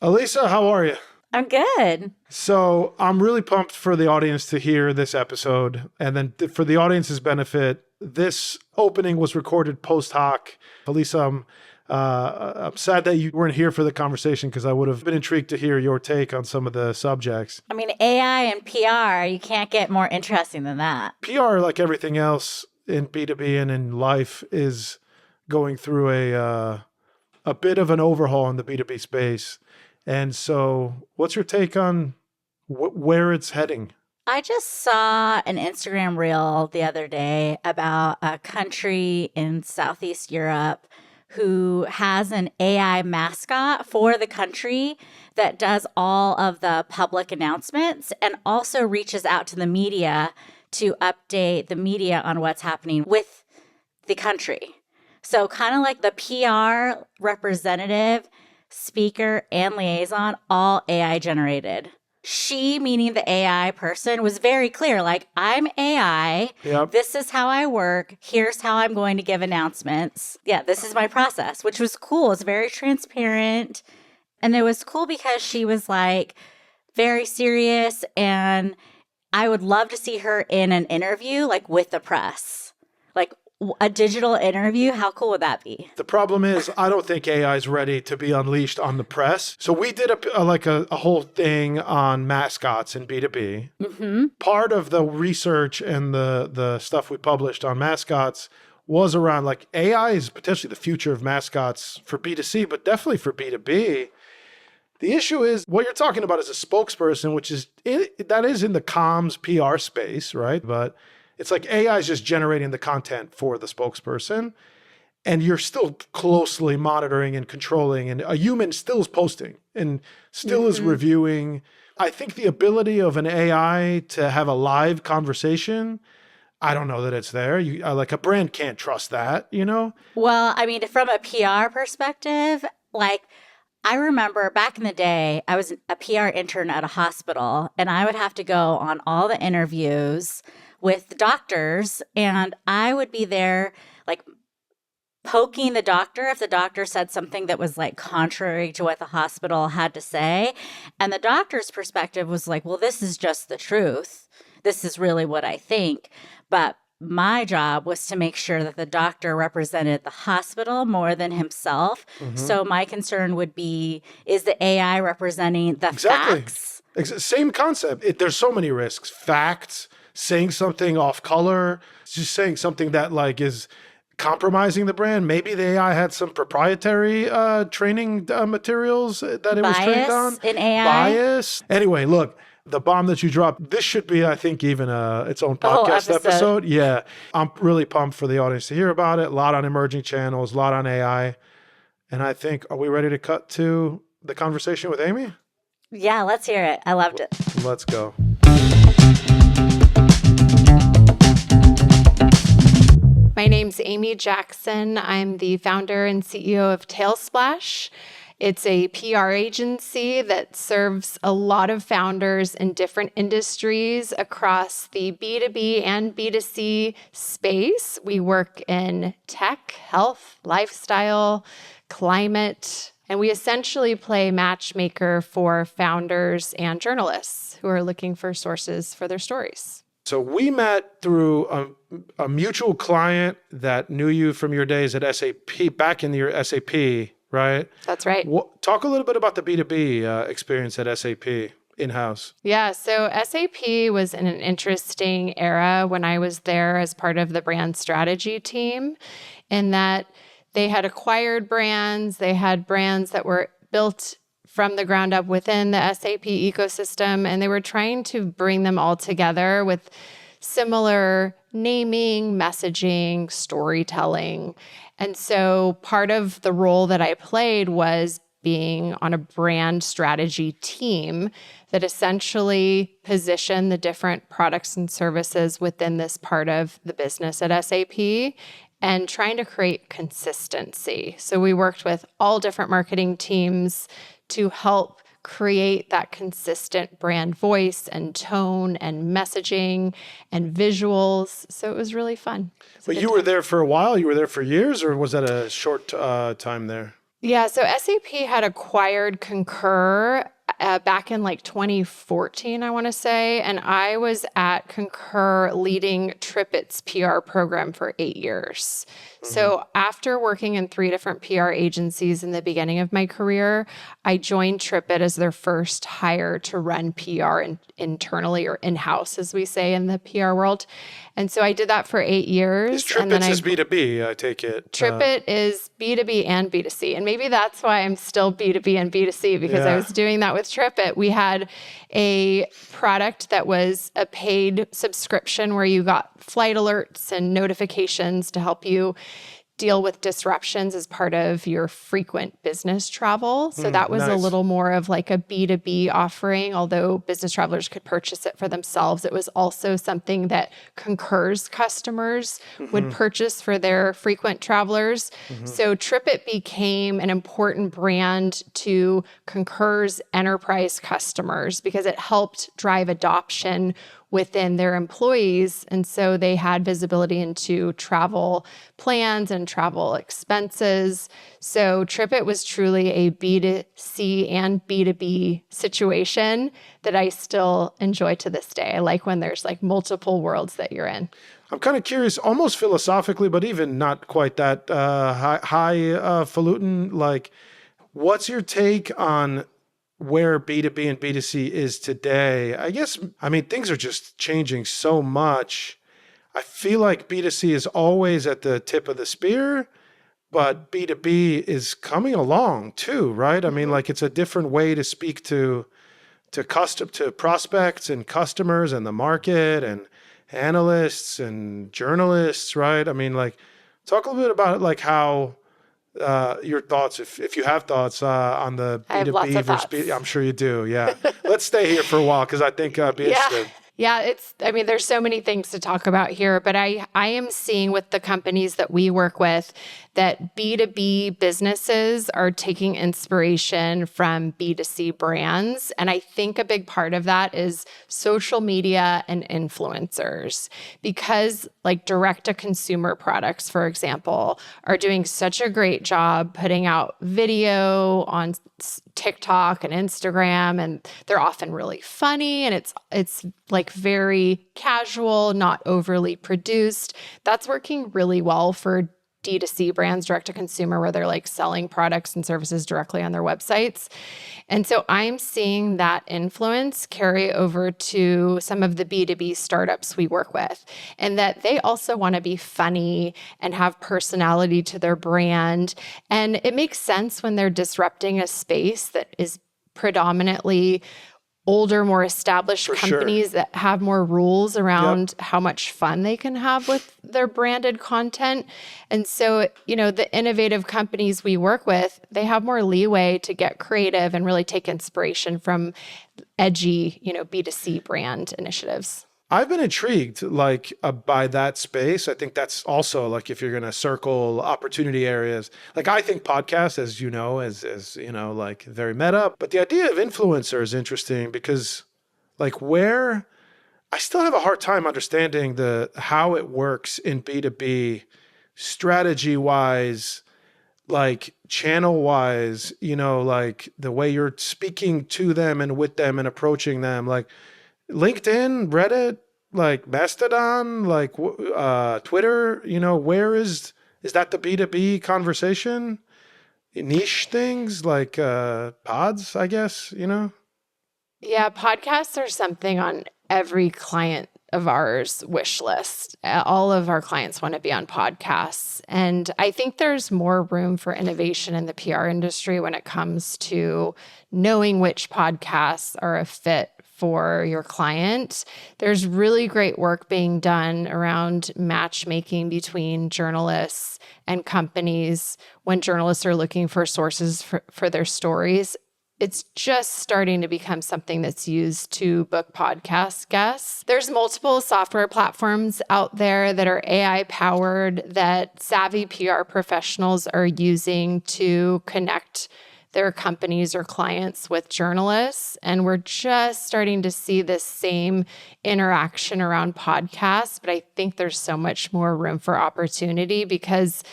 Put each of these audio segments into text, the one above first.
Elisa, how are you? I'm good. So I'm really pumped for the audience to hear this episode. And then for the audience's benefit, this opening was recorded post hoc. Elisa, I'm sad that you weren't here for the conversation because I would have been intrigued to hear your take on some of the subjects. I mean, AI and PR, you can't get more interesting than that. PR, like everything else in B2B and in life, is going through a bit of an overhaul in the B2B space. And so what's your take on where it's heading? I just saw an Instagram reel the other day about a country in Southeast Europe who has an AI mascot for the country that does all of the public announcements and also reaches out to the media to update the media on what's happening with the country. So kind of like the PR representative, speaker, and liaison, all AI generated. She, meaning the AI person, was very clear, like, I'm AI. Yep. This is how I work. Here's how I'm going to give announcements. Yeah, this is my process, which was cool. It's very transparent. And it was cool because she was like very serious. And I would love to see her in an interview, like with the press, like a digital interview. How cool would that be? The problem is, I don't think AI is ready to be unleashed on the press. So we did a whole thing on mascots in B2B. Mm-hmm. Part of the research and the stuff we published on mascots was around like AI is potentially the future of mascots for B2C, but definitely for B2B. The issue is what you're talking about is a spokesperson, which is that is in the comms PR space, right? But it's like AI is just generating the content for the spokesperson, and you're still closely monitoring and controlling, and a human still is posting and still is reviewing. I think the ability of an AI to have a live conversation, I don't know that it's there. Like a brand can't trust that, you know? Well, I mean, from a PR perspective, like I remember back in the day, I was a PR intern at a hospital, and I would have to go on all the interviews with the doctors, and I would be there like poking the doctor if the doctor said something that was like contrary to what the hospital had to say. And the doctor's perspective was like, well, this is just the truth. This is really what I think. But my job was to make sure that the doctor represented the hospital more than himself. Mm-hmm. So my concern would be, is the AI representing the facts? Same concept. There's so many risks. Facts, saying something off color, just saying something that like is compromising the brand. Maybe the AI had some proprietary training materials that it was trained on. Bias in AI. Bias. Anyway, look, the bomb that you dropped, this should be, I think, even its own podcast episode. Yeah. I'm really pumped for the audience to hear about it. A lot on emerging channels, a lot on AI. And I think, are we ready to cut to the conversation with Amy? Yeah, let's hear it. I loved it. Let's go. My name's Amy Jackson. I'm the founder and CEO of TaleSplash. It's a PR agency that serves a lot of founders in different industries across the B2B and B2C space. We work in tech, health, lifestyle, climate, and we essentially play matchmaker for founders and journalists who are looking for sources for their stories. So we met through a mutual client that knew you from your days at SAP, back in your SAP, right? That's right. Talk a little bit about the B2B experience at SAP in-house. Yeah, so SAP was in an interesting era when I was there as part of the brand strategy team, in that they had acquired brands, they had brands that were built from the ground up within the SAP ecosystem, and they were trying to bring them all together with similar naming, messaging, storytelling. And so part of the role that I played was being on a brand strategy team that essentially positioned the different products and services within this part of the business at SAP and trying to create consistency. So we worked with all different marketing teams to help create that consistent brand voice and tone and messaging and visuals. So it was really fun. But you were there for a while? You were there for years, or was that a short time there? Yeah, so SAP had acquired Concur back in like 2014, I want to say. And I was at Concur leading TripIt's PR program for 8 years. So after working in 3 different PR agencies in the beginning of my career, I joined TripIt as their first hire to run PR internally or in-house, as we say in the PR world. And so I did that for 8 years. Is TripIt is B2B, I take it. TripIt is B2B and B2C. And maybe that's why I'm still B2B and B2C, because I was doing that with TripIt. We had a product that was a paid subscription where you got flight alerts and notifications to help you deal with disruptions as part of your frequent business travel. So that was a little more of like a B2B offering, although business travelers could purchase it for themselves. It was also something that Concur's customers would purchase for their frequent travelers. So TripIt became an important brand to Concur's enterprise customers because it helped drive adoption within their employees. And so they had visibility into travel plans and travel expenses. So TripIt was truly a B2C and B2B situation that I still enjoy to this day. I like when there's like multiple worlds that you're in. I'm kind of curious, almost philosophically, but even not quite that highfalutin. Like, what's your take on where B2B and B2C is today? I mean, things are just changing so much. I feel like B2C is always at the tip of the spear, but B2B is coming along too, right? I mean, like it's a different way to speak to prospects and customers and the market and analysts and journalists, right? I mean, like talk a little bit about like how your thoughts, if you have thoughts on the B2B versus B. I'm sure you do. Yeah. Let's stay here for a while because I think I'd be interested. Yeah, there's so many things to talk about here, but I am seeing with the companies that we work with that B2B businesses are taking inspiration from B2C brands. And I think a big part of that is social media and influencers, because like direct-to-consumer products, for example, are doing such a great job putting out video on TikTok and Instagram, and they're often really funny, and it's like very casual, not overly produced. That's working really well for D2C brands, direct to consumer, where they're like selling products and services directly on their websites. And so I'm seeing that influence carry over to some of the B2B startups we work with, and that they also want to be funny and have personality to their brand. And it makes sense when they're disrupting a space that is predominantly older, more established companies that have more rules around how much fun they can have with their branded content. And so, the innovative companies we work with, they have more leeway to get creative and really take inspiration from edgy, B2C brand initiatives. I've been intrigued by that space. I think that's also like if you're going to circle opportunity areas, like I think podcasts, as you know, is like very meta, but the idea of influencer is interesting because like where I still have a hard time understanding how it works in B2B strategy wise, like channel wise, like the way you're speaking to them and with them and approaching them, like LinkedIn, Reddit, like Mastodon, like Twitter, where is that the B2B conversation? Niche things like pods, I guess, Yeah, podcasts are something on every client of ours wish list. All of our clients want to be on podcasts. And I think there's more room for innovation in the PR industry when it comes to knowing which podcasts are a fit for your client. There's really great work being done around matchmaking between journalists and companies when journalists are looking for sources for their stories. It's just starting to become something that's used to book podcast guests. There's multiple software platforms out there that are AI powered that savvy PR professionals are using to connect their companies or clients with journalists. And we're just starting to see this same interaction around podcasts. But I think there's so much more room for opportunity because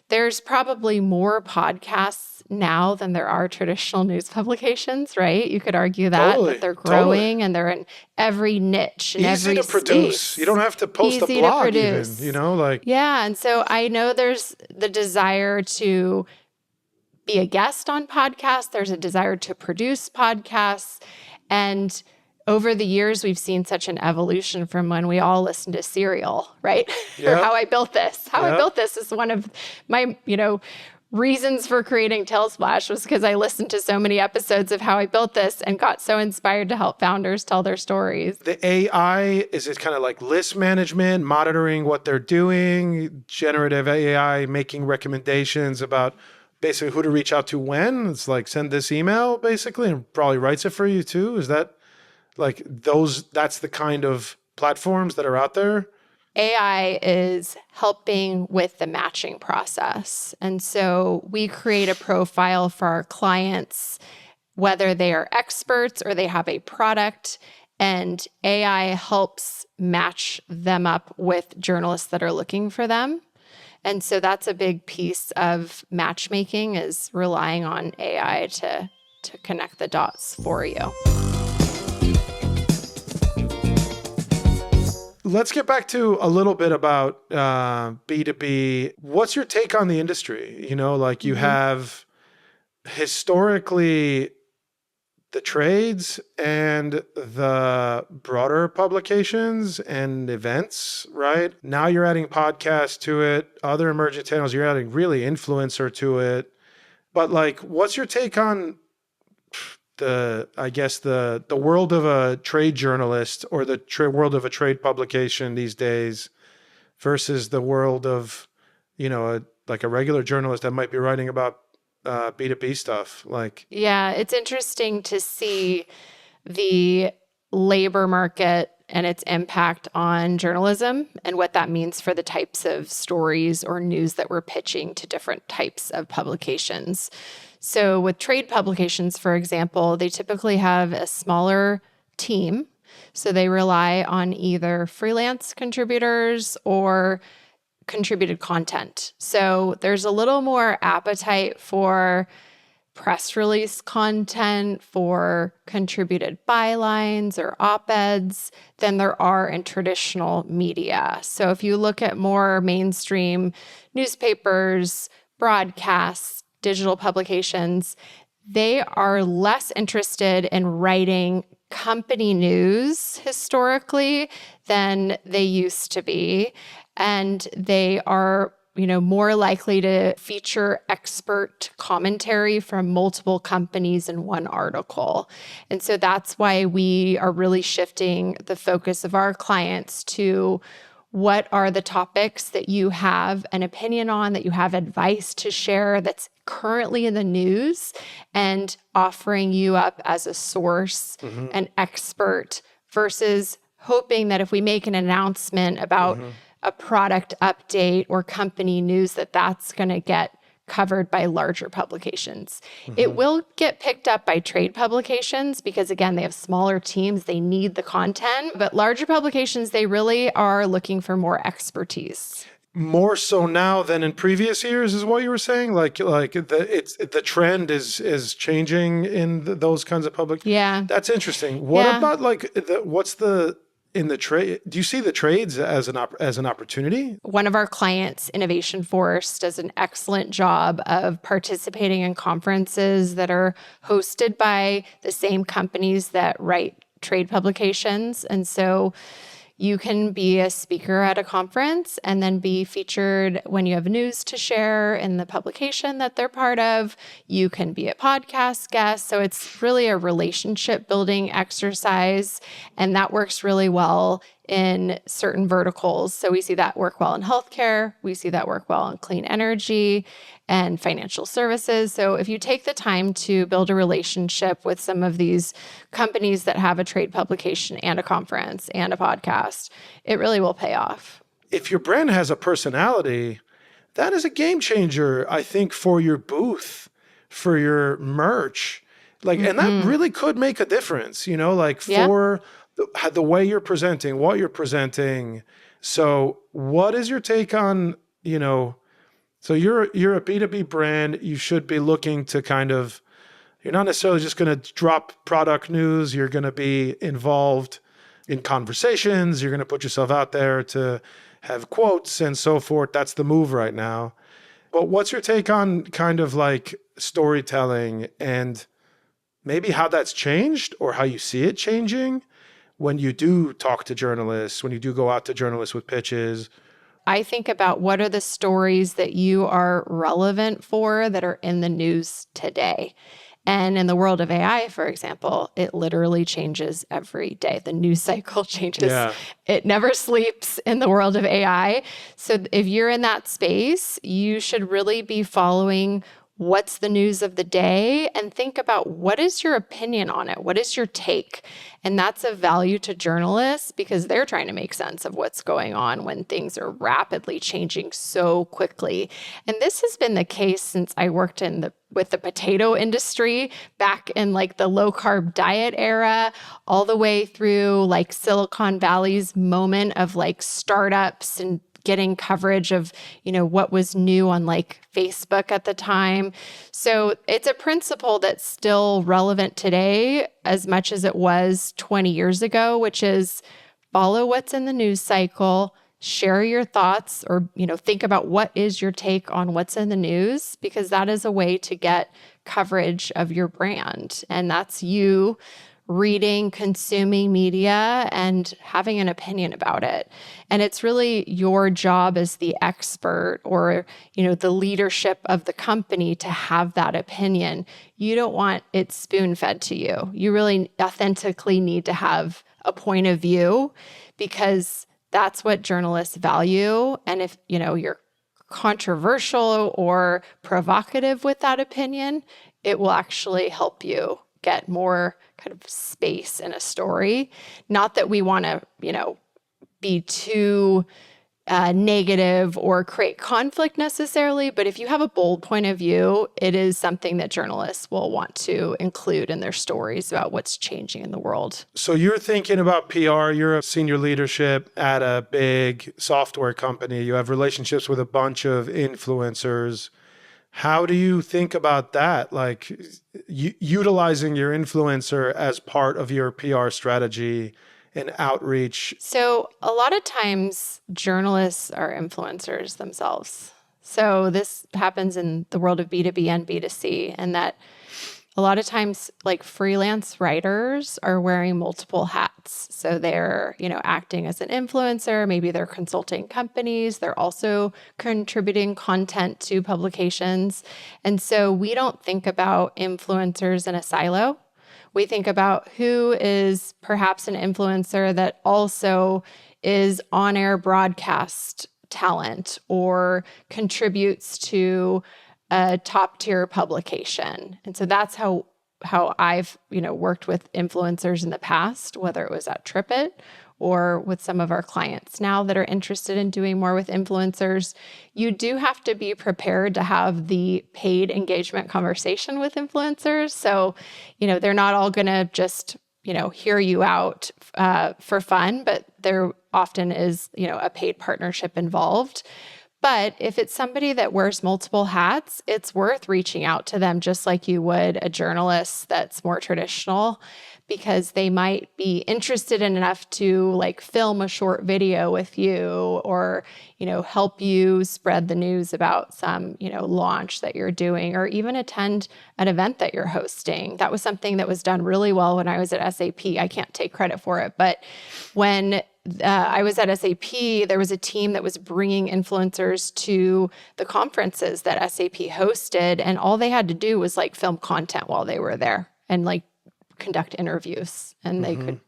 there's probably more podcasts now than there are traditional news publications, right? You could argue that they're growing and they're in every niche and easy every to produce. space. You don't have to post Easy a blog to produce. even, like. Yeah. And so I know there's the desire to be a guest on podcasts. There's a desire to produce podcasts. And over the years, we've seen such an evolution from when we all listened to Serial, right? Or How I Built This. I Built This is one of my, reasons for creating TaleSplash was because I listened to so many episodes of How I Built This and got so inspired to help founders tell their stories. The AI, is it kind of like list management, monitoring what they're doing, generative AI making recommendations about basically who to reach out to when? It's like send this email basically and probably writes it for you too. Is that like that's the kind of platforms that are out there? AI is helping with the matching process. And so we create a profile for our clients, whether they are experts or they have a product, and AI helps match them up with journalists that are looking for them. And so that's a big piece of matchmaking, is relying on AI to connect the dots for you. Let's get back to a little bit about B2B. What's your take on the industry? You have historically the trades and the broader publications and events, right? Now you're adding podcasts to it, other emerging channels, you're adding really influencer to it. But what's your take on the world of a trade journalist or the world of a trade publication these days versus the world of, a regular journalist that might be writing about B2B stuff? Yeah, it's interesting to see the labor market and its impact on journalism and what that means for the types of stories or news that we're pitching to different types of publications. So with trade publications, for example, they typically have a smaller team. So they rely on either freelance contributors or contributed content. So there's a little more appetite for press release content, for contributed bylines or op-eds than there are in traditional media. So if you look at more mainstream newspapers, broadcasts, digital publications, they are less interested in writing company news historically than they used to be. And they are, more likely to feature expert commentary from multiple companies in one article. And so that's why we are really shifting the focus of our clients to what are the topics that you have an opinion on, that you have advice to share that's currently in the news, and offering you up as a source, an expert, versus hoping that if we make an announcement about a product update or company news, that's going to get covered by larger publications. It will get picked up by trade publications because, again, they have smaller teams. They need the content. But larger publications, they really are looking for more expertise. More so now than in previous years is what you were saying? The trend is changing in those kinds of public. Yeah. That's interesting. What about in the trade, do you see the trades as an opportunity? One of our clients, Innovation Force, does an excellent job of participating in conferences that are hosted by the same companies that write trade publications. And so you can be a speaker at a conference and then be featured when you have news to share in the publication that they're part of. You can be a podcast guest. So it's really a relationship building exercise. And that works really well in certain verticals. So we see that work well in healthcare. We see that work well in clean energy and financial services. So if you take the time to build a relationship with some of these companies that have a trade publication and a conference and a podcast, it really will pay off. If your brand has a personality, that is a game changer, I think, for your booth, for your merch. And that really could make a difference, for the way you're presenting, what you're presenting. So what is your take on, So you're a B2B brand. You should be looking to you're not necessarily just going to drop product news. You're going to be involved in conversations. You're going to put yourself out there to have quotes and so forth. That's the move right now. But what's your take on kind of like storytelling and maybe how that's changed or how you see it changing when you do talk to journalists, when you do go out to journalists with pitches? I think about what are the stories that you are relevant for that are in the news today. And in the world of AI, for example, it literally changes every day. The news cycle changes. Yeah. It never sleeps in the world of AI. So if you're in that space, you should really be following what's the news of the day and think about what is your opinion on it? What is your take? And that's of value to journalists because they're trying to make sense of what's going on when things are rapidly changing so quickly. And this has been the case since I worked with the potato industry back in like the low carb diet era, all the way through like Silicon Valley's moment of like startups and getting coverage of, what was new on like Facebook at the time. So it's a principle that's still relevant today as much as it was 20 years ago, which is follow what's in the news cycle, share your thoughts, or, think about what is your take on what's in the news, because that is a way to get coverage of your brand. And that's you reading, consuming media, and having an opinion about it. And it's really your job as the expert or, the leadership of the company to have that opinion. You don't want it spoon-fed to you. You really authentically need to have a point of view because that's what journalists value. And if, you're controversial or provocative with that opinion, it will actually help you get more kind of space in a story. Not that we want to, be too negative or create conflict necessarily, but if you have a bold point of view, it is something that journalists will want to include in their stories about what's changing in the world. So you're thinking about PR, you're a senior leadership at a big software company, you have relationships with a bunch of influencers. How do you think about that? Like utilizing your influencer as part of your PR strategy and outreach? So a lot of times journalists are influencers themselves. So this happens in the world of B2B and B2C, and that a lot of times like freelance writers are wearing multiple hats. So they're, acting as an influencer, maybe they're consulting companies, they're also contributing content to publications. And so we don't think about influencers in a silo. We think about who is perhaps an influencer that also is on-air broadcast talent or contributes to a top-tier publication. And so that's how I've, worked with influencers in the past, whether it was at TripIt or with some of our clients now that are interested in doing more with influencers. You do have to be prepared to have the paid engagement conversation with influencers. So, they're not all going to just, hear you out for fun, but there often is, a paid partnership involved. But if it's somebody that wears multiple hats, it's worth reaching out to them just like you would a journalist that's more traditional, because they might be interested in enough to like film a short video with you or, help you spread the news about some, launch that you're doing or even attend an event that you're hosting. That was something that was done really well when I was at SAP. I can't take credit for it, but when I was at SAP, there was a team that was bringing influencers to the conferences that SAP hosted, and all they had to do was like film content while they were there and like conduct interviews, and they could,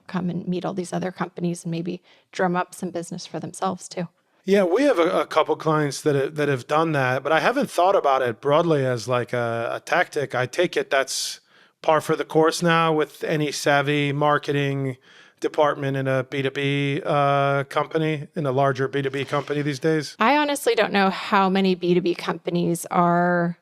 come and meet all these other companies and maybe drum up some business for themselves too. Yeah, we have a couple clients that have done that, but I haven't thought about it broadly as like a tactic. I take it that's par for the course now with any savvy marketing department in a B2B company, in a larger B2B company these days. I honestly don't know how many B2B companies are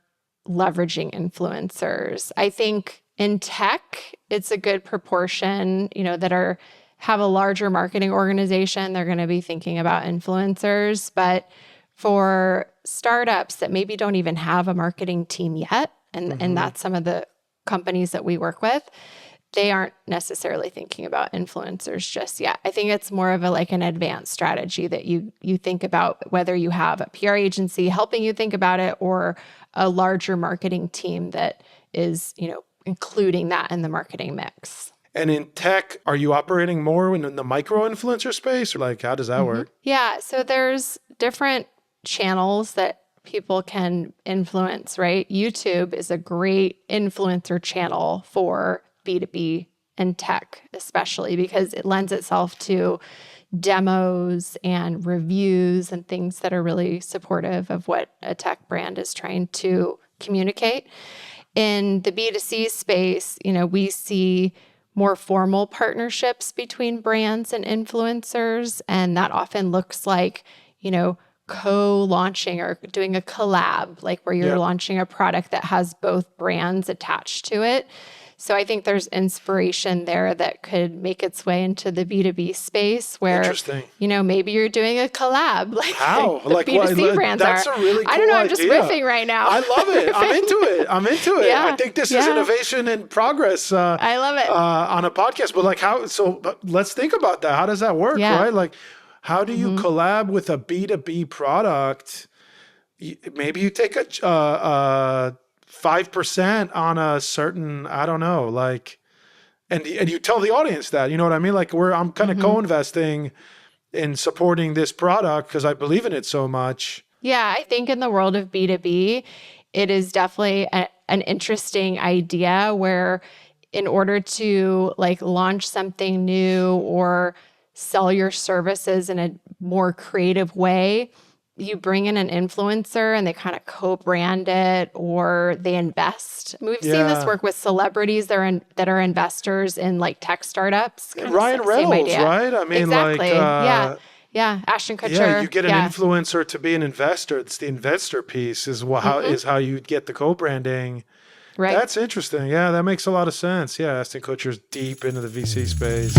leveraging influencers. I think in tech, it's a good proportion, that have a larger marketing organization. They're going to be thinking about influencers. But for startups that maybe don't even have a marketing team yet, and that's some of the companies that we work with, they aren't necessarily thinking about influencers just yet. I think it's more of an advanced strategy that you think about, whether you have a PR agency helping you think about it or a larger marketing team that is, including that in the marketing mix. And in tech, are you operating more in the micro influencer space, or how does that work? Yeah, so there's different channels that people can influence, right? YouTube is a great influencer channel for B2B and tech, especially because it lends itself to demos and reviews and things that are really supportive of what a tech brand is trying to communicate. In the B2C space, we see more formal partnerships between brands and influencers, and that often looks like, co-launching or doing a collab, where you're launching a product that has both brands attached to it. So I think there's inspiration there that could make its way into the B2B space where, Interesting. Maybe you're doing a collab How? the B2C brands that's are. A really cool I don't know. I'm idea. just riffing right now. I love it. I'm into it. Yeah, I think this is innovation in progress. I love it. On a podcast, but how? So let's think about that. How does that work? Yeah. Right? How do you collab with a B2B product? Maybe you take a 5% on a certain, I don't know, and you tell the audience that, you know what I mean? I'm kind of co-investing in supporting this product because I believe in it so much. Yeah, I think in the world of B2B, it is definitely an interesting idea where in order to launch something new or sell your services in a more creative way, you bring in an influencer and they kind of co-brand it or they invest. We've seen this work with celebrities that are investors in tech startups. Ryan Reynolds, right? I mean, exactly. Yeah. Ashton Kutcher. Yeah, you get an influencer to be an investor. It's the investor piece is how you get the co-branding. Right. That's interesting. Yeah, that makes a lot of sense. Yeah, Ashton Kutcher's deep into the VC space.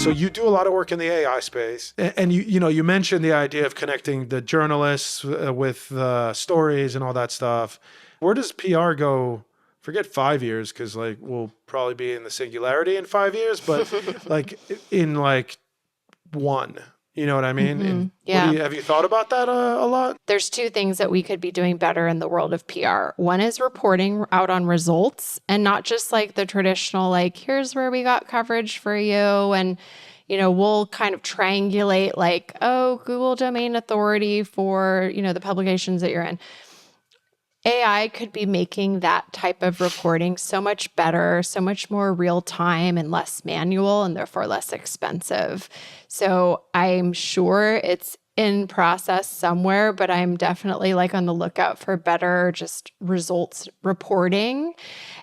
So you do a lot of work in the AI space, and you mentioned the idea of connecting the journalists with stories and all that stuff. Where does PR go? Forget 5 years, because we'll probably be in the singularity in 5 years, but in one. You know what I mean? Yeah. Have you thought about that a lot? There's two things that we could be doing better in the world of PR. One is reporting out on results and not just the traditional, here's where we got coverage for you. And, we'll kind of triangulate Google domain authority for, the publications that you're in. AI could be making that type of reporting so much better, so much more real time and less manual and therefore less expensive. So I'm sure it's in process somewhere, but I'm definitely on the lookout for better just results reporting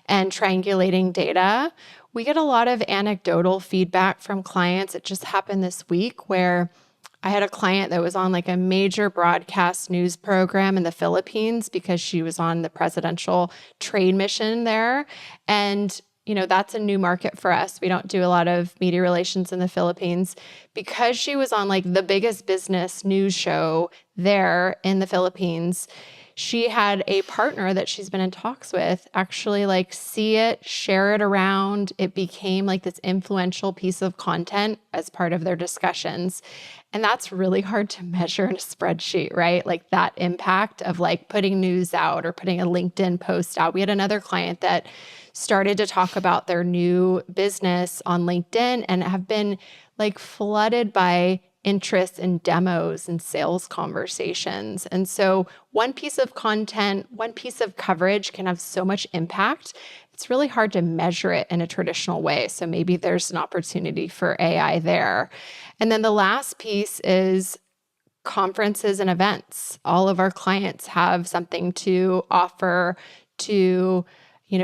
and triangulating data. We get a lot of anecdotal feedback from clients. It just happened this week where I had a client that was on a major broadcast news program in the Philippines because she was on the presidential trade mission there. And, that's a new market for us. We don't do a lot of media relations in the Philippines. Because she was on the biggest business news show there in the Philippines, she had a partner that she's been in talks with actually see it, share it around. It became this influential piece of content as part of their discussions. And that's really hard to measure in a spreadsheet, right? That impact of putting news out or putting a LinkedIn post out. We had another client that started to talk about their new business on LinkedIn and have been flooded by interest in demos and sales conversations. And so one piece of content, one piece of coverage can have so much impact. It's really hard to measure it in a traditional way. So maybe there's an opportunity for AI there. And then the last piece is conferences and events. All of our clients have something to offer to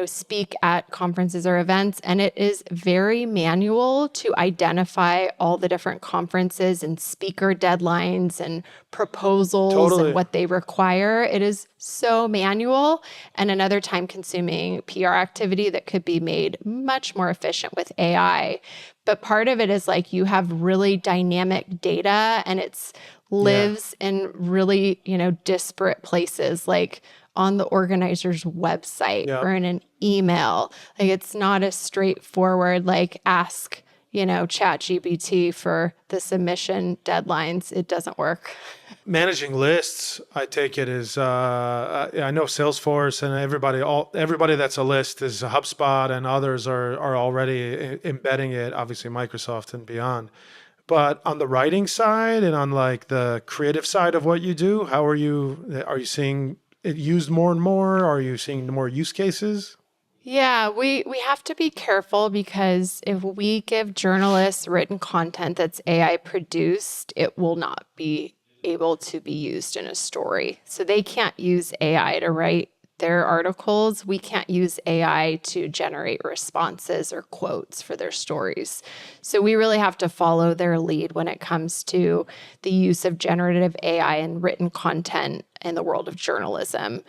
speak at conferences or events, and it is very manual to identify all the different conferences and speaker deadlines and proposals Totally. and what they require. It is so manual and another time-consuming PR activity that could be made much more efficient with AI. But part of it is like you have really dynamic data and it's lives in really, disparate places, like on the organizer's website Yep. or in an email. Like it's not as straightforward, like ask, ChatGPT for the submission deadlines. It doesn't work. Managing lists, I take it is, I know Salesforce and everybody that's a list is HubSpot, and others are already embedding it, obviously Microsoft and beyond. But on the writing side and on like the creative side of what you do, are you seeing it used more and more? Are you seeing more use cases? Yeah, we have to be careful because if we give journalists written content that's AI produced, it will not be able to be used in a story. So they can't use AI to write their articles. We can't use AI to generate responses or quotes for their stories. So we really have to follow their lead when it comes to the use of generative AI and written content in the world of journalism.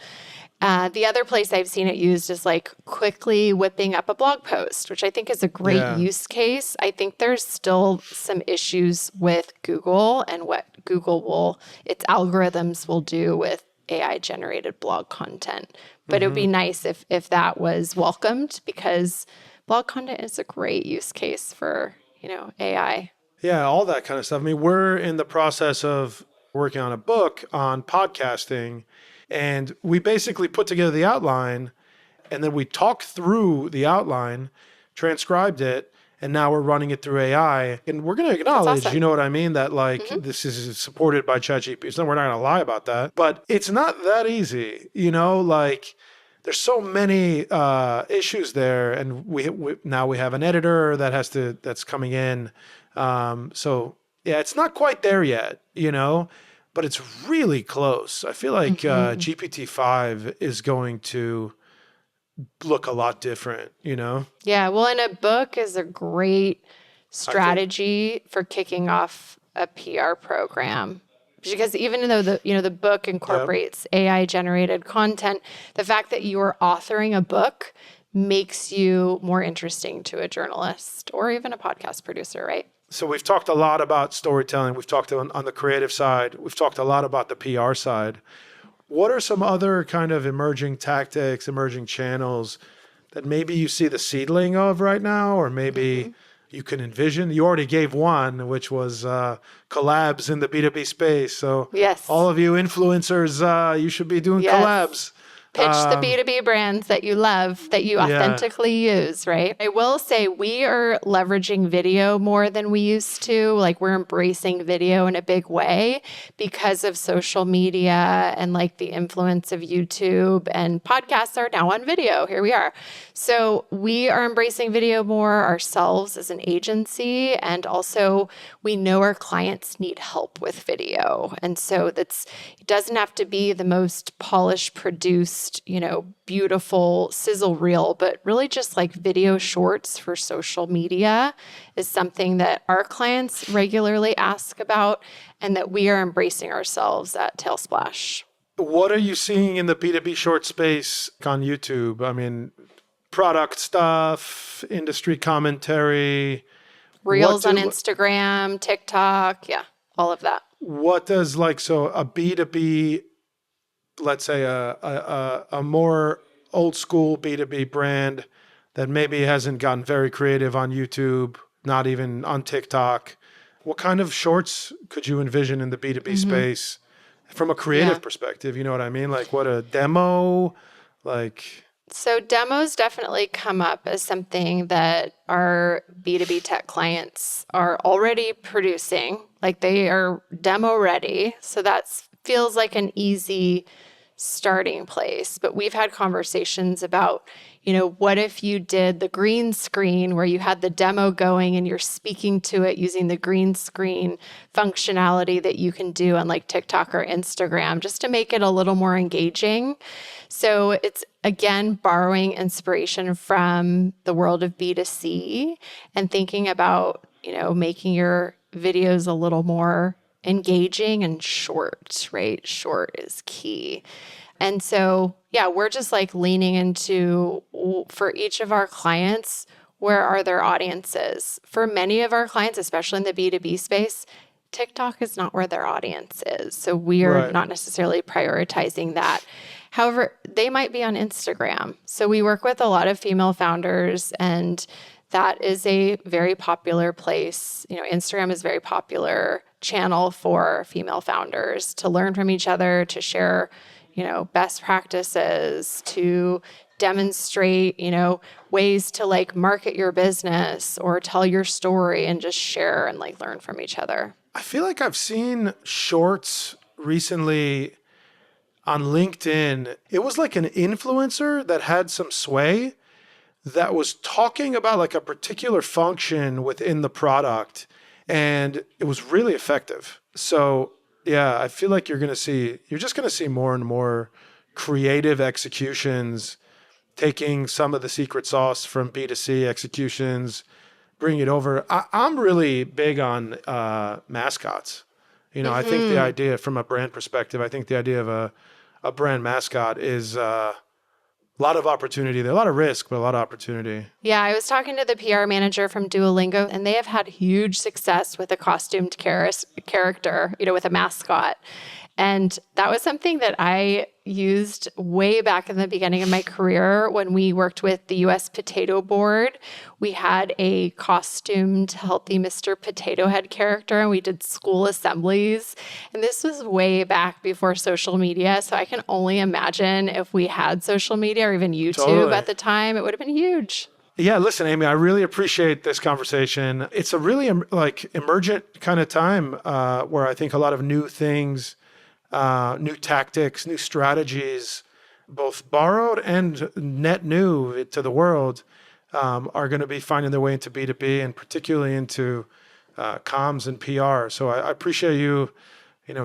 The other place I've seen it used is like quickly whipping up a blog post, which I think is a great use case. I think there's still some issues with Google and what its algorithms will do with AI generated blog content. But it would be nice if that was welcomed, because blog content is a great use case for, AI. Yeah, all that kind of stuff. I mean, we're in the process of working on a book on podcasting, and we basically put together the outline, and then we talked through the outline, transcribed it, and now we're running it through AI. And we're going to acknowledge, awesome. you know what I mean, that like this is supported by ChatGPT. So we're not going to lie about that. But it's not that easy, like there's so many issues there, and we now we have an editor that's coming in. So yeah, it's not quite there yet, but it's really close. I feel like GPT-5 is going to look a lot different, Yeah, well, and a book is a great strategy for kicking off a PR program. Because even though the book incorporates AI generated content, the fact that you're authoring a book makes you more interesting to a journalist or even a podcast producer, right? So we've talked a lot about storytelling. We've talked on the creative side. We've talked a lot about the PR side. What are some other kind of emerging tactics, emerging channels that maybe you see the seedling of right now, or maybe you can envision? You already gave one, which was collabs in the B2B space. So Yes. all of you influencers, you should be doing collabs. Pitch the B2B brands that you love, that you authentically use, right? I will say we are leveraging video more than we used to. Like we're embracing video in a big way because of social media and like the influence of YouTube, and podcasts are now on video. Here we are. So we are embracing video more ourselves as an agency. And also we know our clients need help with video. And so it doesn't have to be the most polished, produced, beautiful sizzle reel, but really just like video shorts for social media is something that our clients regularly ask about and that we are embracing ourselves at TaleSplash. What are you seeing in the B2B short space on YouTube? I mean, product stuff, industry commentary, Reels on Instagram, TikTok, all of that. What does a B2B, let's say a more old school B2B brand that maybe hasn't gotten very creative on YouTube, not even on TikTok, what kind of shorts could you envision in the B2B space from a creative perspective? You know what I mean? Like what a demo, So demos definitely come up as something that our B2B tech clients are already producing. Like they are demo ready. So that feels like an easy starting place. But we've had conversations about, what if you did the green screen where you had the demo going and you're speaking to it using the green screen functionality that you can do on like TikTok or Instagram, just to make it a little more engaging. So it's, again, borrowing inspiration from the world of B2C and thinking about, making your videos a little more engaging and short, right? Short is key. And so, we're just like leaning into, for each of our clients, where are their audiences? For many of our clients, especially in the B2B space, TikTok is not where their audience is. So we are not necessarily prioritizing that. However, they might be on Instagram. So we work with a lot of female founders, and that is a very popular place. Instagram is a very popular channel for female founders to learn from each other, to share, best practices, to demonstrate, ways to like market your business or tell your story and just share and like learn from each other. I feel like I've seen shorts recently on LinkedIn. It was like an influencer that had some sway that was talking about like a particular function within the product, and it was really effective. So yeah, I feel like you're just going to see more and more creative executions, taking some of the secret sauce from B2C executions, bring it over. I'm really big on mascots. I think the idea from a brand perspective, I think the idea of a brand mascot is a lot of opportunity there, a lot of risk, but a lot of opportunity. Yeah, I was talking to the PR manager from Duolingo, and they have had huge success with a costumed character, with a mascot. And that was something that I used way back in the beginning of my career when we worked with the US Potato Board. We had a costumed healthy Mr. Potato Head character, and we did school assemblies. And this was way back before social media. So I can only imagine if we had social media or even YouTube at the time, it would have been huge. Yeah, listen, Amy, I really appreciate this conversation. It's a really emergent kind of time where I think a lot of new things, new tactics, new strategies, both borrowed and net new to the world, are going to be finding their way into B2B and particularly into comms and PR. So I appreciate you,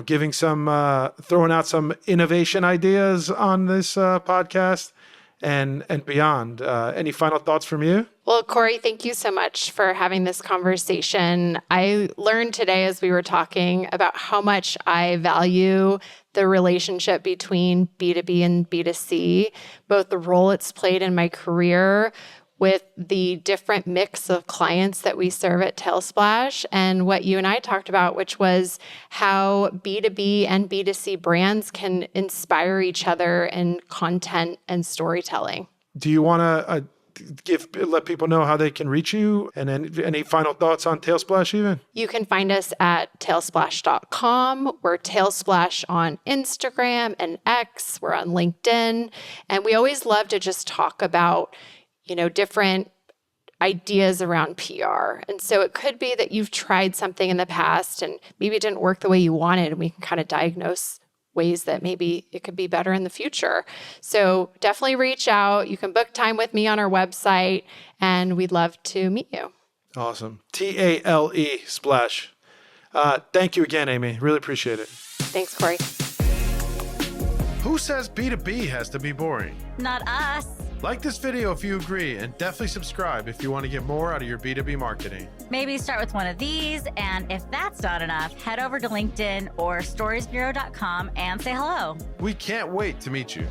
giving throwing out some innovation ideas on this podcast and beyond. Any final thoughts from you? Well, Corey, thank you so much for having this conversation. I learned today as we were talking about how much I value the relationship between B2B and B2C, both the role it's played in my career with the different mix of clients that we serve at TaleSplash, and what you and I talked about, which was how B2B and B2C brands can inspire each other in content and storytelling. Do you want to let people know how they can reach you, and any final thoughts on TaleSplash even? You can find us at talesplash.com. We're TaleSplash on Instagram and X. We're on LinkedIn. And we always love to just talk about, different ideas around PR. And so it could be that you've tried something in the past and maybe it didn't work the way you wanted, and we can kind of diagnose ways that maybe it could be better in the future. So definitely reach out. You can book time with me on our website, and we'd love to meet you. Awesome. TALE Splash. Thank you again, Amy. Really appreciate it. Thanks, Corey. Who says B2B has to be boring? Not us. Like this video if you agree, and definitely subscribe if you want to get more out of your B2B marketing. Maybe start with one of these, and if that's not enough, head over to LinkedIn or storiesbureau.com and say hello. We can't wait to meet you.